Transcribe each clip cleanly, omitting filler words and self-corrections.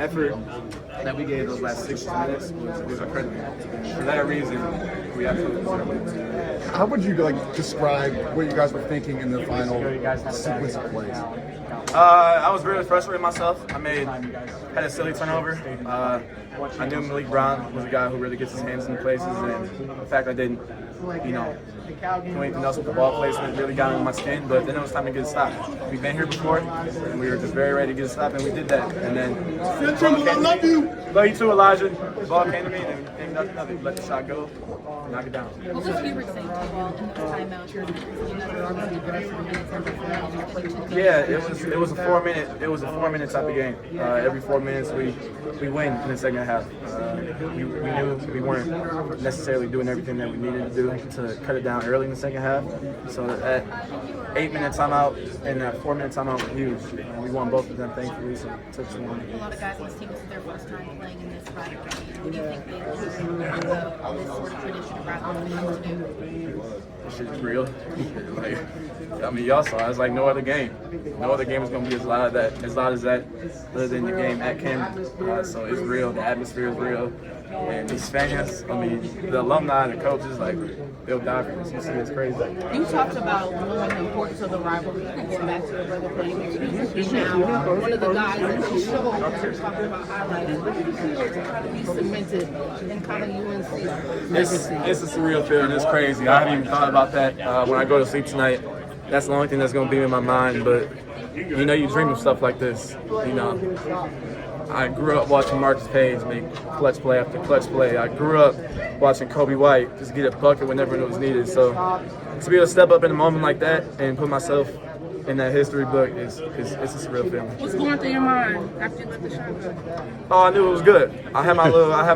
effort that we gave those last 60 minutes was incredible. For that reason, we absolutely deserve it. How would you describe what you guys were thinking in the final sequence of plays? I was really frustrated myself. I had a silly turnover. I knew Malik Brown was a guy who really gets his hands in places, and the fact I didn't, do anything else with the ball placement really got under my skin. But then it was time to get a stop. We've been here before, and we were just very ready to get a stop, and we did that. And then, Seth Trimble, I love you. Love you too, Elijah. The ball came to me, and nothing. Let the shot go, knock it down. What was Hubert saying to you all in the timeout? You guys were obviously aggressive minutes. Yeah, it was a 4 minute. It was a 4 minute type of game. Every 4 minutes we win in the second half. We knew we weren't necessarily doing everything that we needed to do to cut it down early in the second half. So that 8 minute timeout and that 4 minute timeout were huge. We won both of them, thankfully. So it took some A lot of guys on this team, this is their first time playing in this rivalry. What do you think they learned this sort of tradition of rivalry to do? This shit is real. Y'all saw it. It's like no other game. No other game is going to be as loud as that, other than the game at Camden. So it's real. The atmosphere is real. And these fans, the alumni and the coaches, they'll die for this. You see, it's crazy. You talked about knowing the importance of the rivalry, going back to your brother playing here. Now, one of the guys that you showed, you're talking about highlighting, what do you feel to kind of be cemented in kind of UNC? It's a surreal feeling. It's crazy. I haven't even thought about that when I go to sleep tonight. That's the only thing that's going to be in my mind. But, you dream of stuff like this. I grew up watching Marcus Page make clutch play after clutch play. I grew up watching Kobe White just get a bucket whenever it was needed. So to be able to step up in a moment like that and put myself in that history book it's a surreal feeling. What's going through your mind after you let the shot go? Oh, I knew it was good. I had my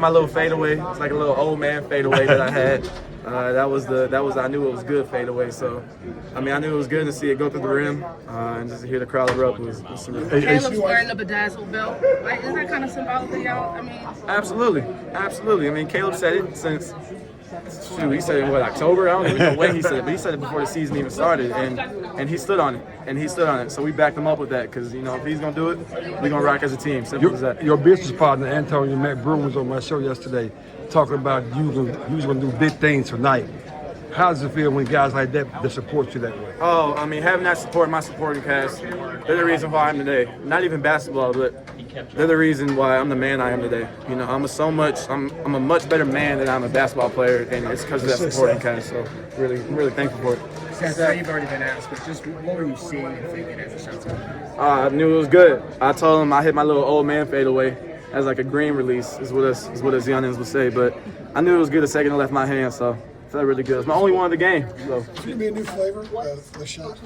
little fadeaway. It's like a little old man fadeaway that I had. I knew it was good fadeaway. So, I knew it was good to see it go through the rim and just to hear the crowd erupt was surreal. Caleb's wearing the bedazzled belt. Is that kind of symbolic to y'all? Absolutely. Caleb said it since. He said it October? I don't even know when he said it, but he said it before the season even started, and he stood on it. So we backed him up with that because if he's gonna do it, we're gonna rock as a team. Simple as that. Your business partner Antonio Matt Broom was on my show yesterday, talking about you was gonna do big things tonight. How does it feel when guys like that support you that way? Oh, having that support, my supporting cast, they're the reason why I'm today. Not even basketball, but they're the reason why I'm the man I am today. I'm a much better man than I'm a basketball player, and it's because of that supporting cast. So I'm really thankful for it. Seth, you've already been asked, but just what were you seeing and thinking as the shots went? I knew it was good. I told him I hit my little old man fadeaway as like a green release, is what us youngins would say. But I knew it was good the second it left my hand, so it felt really good. It's my only one of the game. So. It's going to be a new flavor of the shot.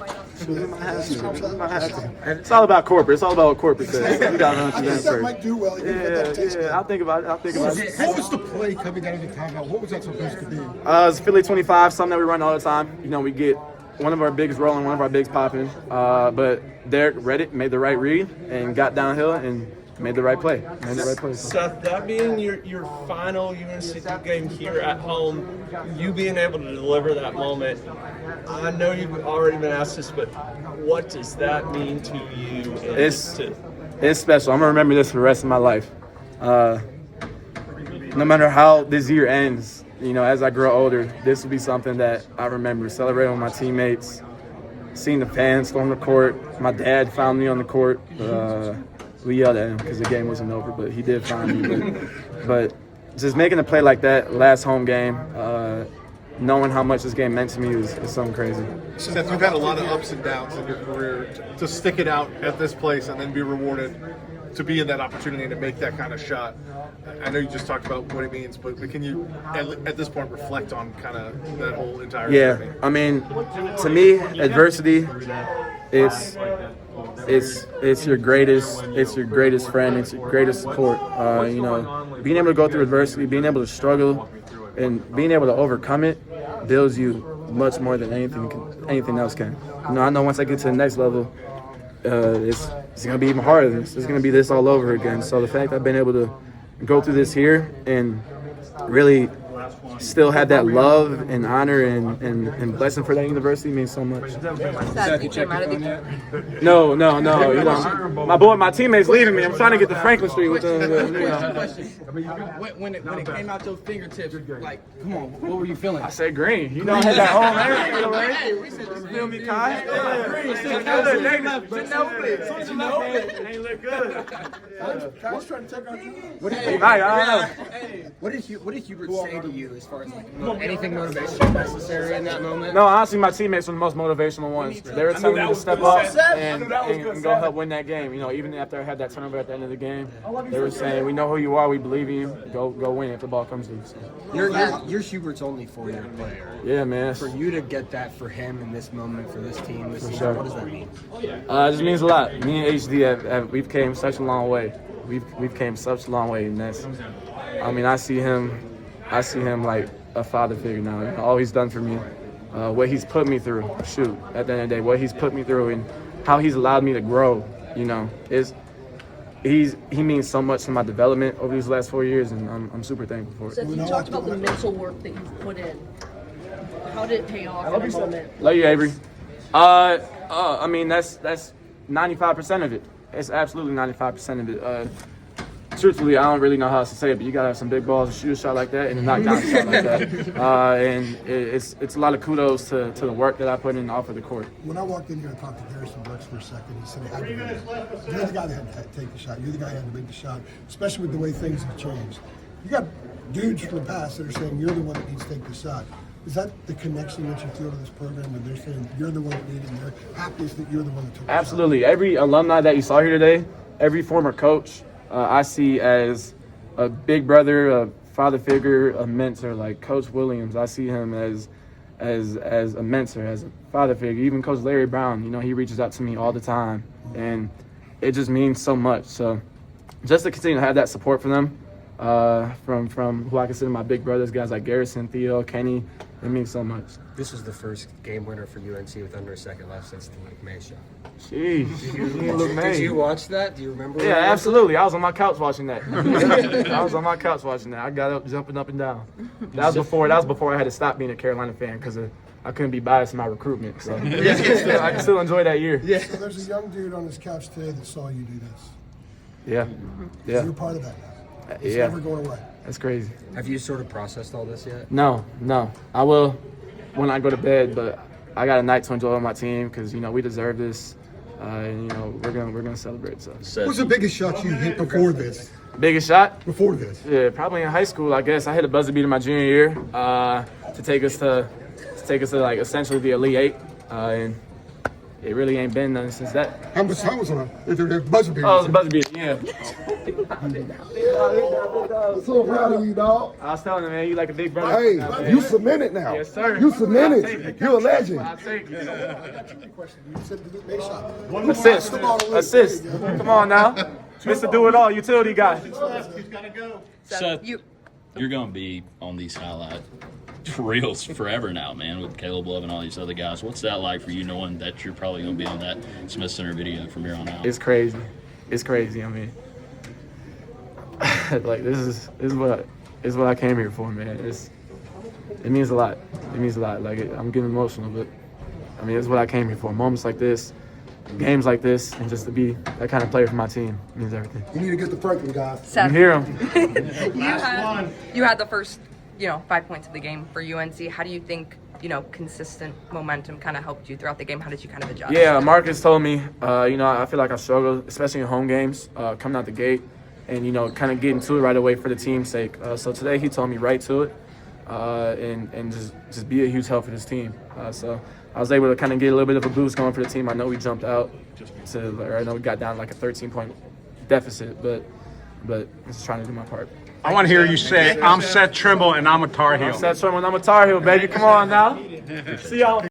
It's all about corporate. It's all about what corporate says. You got to I think that might do well. Yeah, I'll think about it. What was the play coming down of the timeout? What was that supposed to be? It's Philly 25, something that we run all the time. We get one of our bigs rolling, one of our bigs popping. But Derek read it, made the right read, and got downhill and made the right play. Seth, that being your final UNC game here at home, you being able to deliver that moment, I know you've already been asked this, but what does that mean to you? It's special. I'm going to remember this for the rest of my life. No matter how this year ends, as I grow older, this will be something that I remember. Celebrating with my teammates, seeing the fans storm the court. My dad found me on the court. We yelled at him because the game wasn't over, but he did find me. But just making a play like that, last home game, knowing how much this game meant to me is something crazy. Seth, you've had a lot of ups and downs in your career. To stick it out at this place and then be rewarded to be in that opportunity to make that kind of shot. I know you just talked about what it means, but can you, at this point, reflect on kind of that whole entire journey? To me, adversity is it's your greatest friend, it's your greatest support. Being able to go through adversity, being able to struggle, and being able to overcome it builds you much more than anything else can. I know once I get to the next level, it's gonna be even harder. It's gonna be this all over again. So the fact I've been able to go through this here and really still had that love and honor and blessing for that university means so much. Seth, you came out of the No. You know, my teammates leaving me. I'm trying to get to Franklin Street with them. You know. When it came out your fingertips, like, come on, what were you feeling? I said green. You know, I had that home everything, right? Feel me, Kai? Ain't look good. Kyle's trying to take out you. What did Hubert say to you as far as like anything motivational necessary in that moment? No, honestly, my teammates were the most motivational ones. They were telling me to step up and go help win that game. You know, even after I had that turnover at the end of the game, they were saying, "We know who you are. We believe in you. Go win if the ball comes to you." So. You're Hubert's only 4-year player. Yeah, man. For you to get that for him in this moment, for this team, this season, sure. what does that mean? It just means a lot. Me and HD we've came such a long way. We've came such a long way, and that's. I mean, I see him like a father figure now. You know, all he's done for me, what he's put me through. Shoot, at the end of the day, what he's put me through and how he's allowed me to grow. You know, he means so much to my development over these last 4 years, and I'm super thankful for it. So you talked about the mental work that you've put in. How did it pay off in the moment? Love you, Avery. I mean, that's 95% of it. It's absolutely 95% of it. Truthfully, I don't really know how else to say it, but you gotta have some big balls to shoot a shot like that and a knockdown shot like that. And it's a lot of kudos to the work that I put in off of the court. When I walked in here and talked to Garrison Brooks for a second, he said, "You're the guy that had to take the shot. You're the guy that had to make the shot, especially with the way things have changed. You got dudes from the past that are saying you're the one that needs to take the shot. Is that the connection that you feel to this program when they're saying you're the one that needed, and they're happiest that you're the one that took the shot? Absolutely. Every alumni that you saw here today, every former coach, I see as a big brother, a father figure, a mentor. Like Coach Williams, I see him as a mentor, as a father figure. Even Coach Larry Brown, you know, he reaches out to me all the time, and it just means so much. So just to continue to have that support from them, from who I consider my big brothers, guys like Garrison, Theo, Kenny, it means so much. This was the first game winner for UNC with under a second left since the Luke May shot. Jeez, Did you watch that? Do you remember? Yeah, absolutely. I was on my couch watching that. I got up, jumping up and down. That was before I had to stop being a Carolina fan because I couldn't be biased in my recruitment. So I can still enjoy that year. So there's a young dude on this couch today that saw you do this. Yeah. You're part of that now. It's never going away. That's crazy. Have you sort of processed all this yet? No. I will when I go to bed, but I got a night to enjoy with my team because, you know, we deserve this. And, you know, we're gonna celebrate. So. What was the biggest shot you hit before this? Biggest shot? Before this? Yeah, probably in high school. I guess I hit a buzzer beater my junior year to take us to like essentially the Elite Eight, and it really ain't been none since that. How much time was on it? Buzzer beater. Oh, it was a buzzer beater. Yeah. I'm so proud of you, dog. I was telling him, man, you like a big brother. Hey, you cemented now. Yes, sir. You cemented. You're a legend. I'll take it. You said the Luke May shot. Assist. Come on now. Mr. Do It All, utility guy. Seth, you're going to be on these highlight reels forever now, man, with Caleb Love and all these other guys. What's that like for you, knowing that you're probably going to be on that Smith Center video from here on out? It's crazy. I mean, like this is what I came here for, man. It means a lot. Like I'm getting emotional, but I mean, it's what I came here for. Moments like this, games like this, and just to be that kind of player for my team means everything. You need to get the Franklin guys. Seth, You hear him? you had the first, 5 points of the game for UNC. How do you think, consistent momentum kind of helped you throughout the game? How did you kind of adjust? Yeah, Marcus told me, I feel like I struggled, especially in home games, coming out the gate and, kind of getting to it right away for the team's sake. So today he told me right to it and just be a huge help for this team. So I was able to kind of get a little bit of a boost going for the team. I know we jumped out I know we got down like a 13-point deficit, but just trying to do my part. I want to hear you say, I'm Seth Trimble and I'm a Tar Heel. I'm Seth Trimble and I'm a Tar Heel, baby. Come on now. See y'all.